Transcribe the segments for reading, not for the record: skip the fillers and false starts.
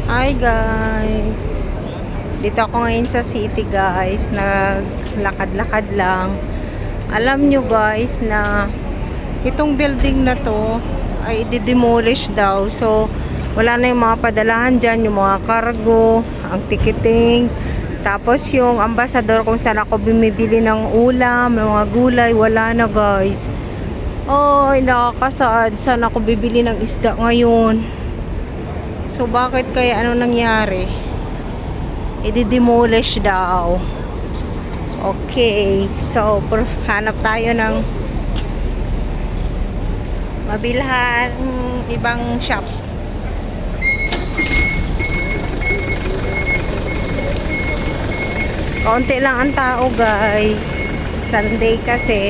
Hi guys! Dito ako ngayon sa city guys. Naglakad-lakad lang. Alam nyo guys na itong building na to ay i-demolish daw. So, wala na yung mga padalahan dyan. Yung mga cargo, ang ticketing. Tapos yung ambassador kung saan ako bumibili ng ulam, ng mga gulay, wala na guys. Ay, nakakasaad. Saan ako bibili ng isda ngayon? So, bakit kaya ano nangyari? I-demolish daw. Okay. So, hanap tayo ng mabilhan ibang shop. Kaunti lang ang tao, guys. Sunday kasi.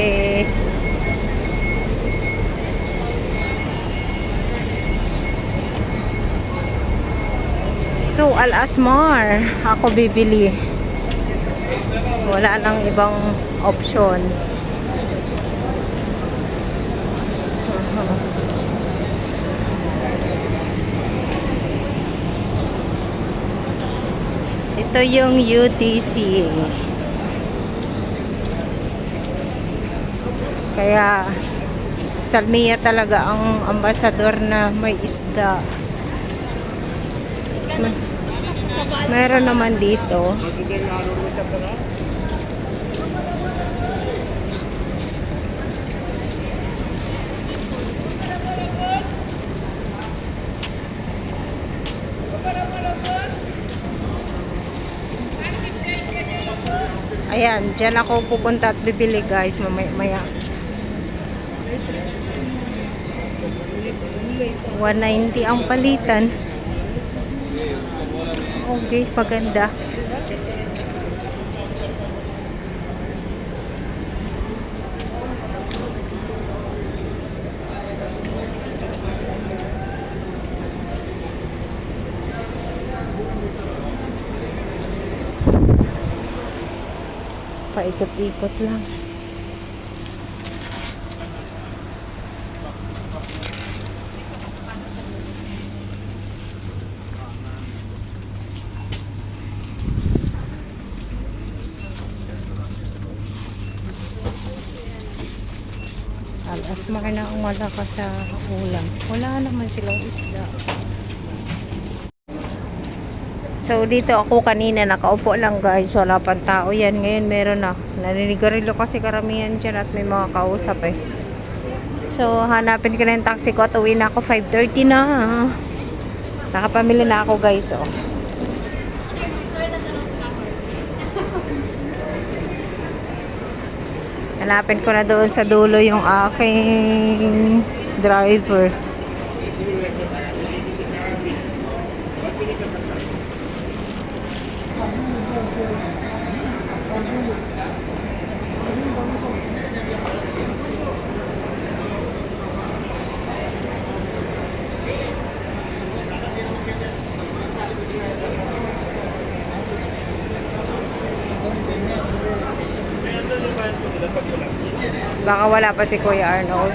So, Al-Asmar ako bibili. Wala nang ibang option. Ito yung UTC. Kaya Salmiya talaga ang ambasador na may isda. Meron naman dito. Ayan, dyan ako pupunta at bibili guys mamaya. 190 ang palitan. Okay, paganda. Paikot-ikot lang. Al-Asmar na ang malakas sa ulam. Wala naman silang isda. So, dito ako kanina nakaupo lang guys. Wala pang tao yan. Ngayon meron na. Naninigarilyo kasi karamihan dyan at may mga kausap eh. So, hanapin ko na yung taxi ko at uwi na ako. 5:30 na. Nakapamili na ako guys. Oh. Hanapin ko na doon sa dulo yung aking driver. Baka wala pa si Kuya Arnold.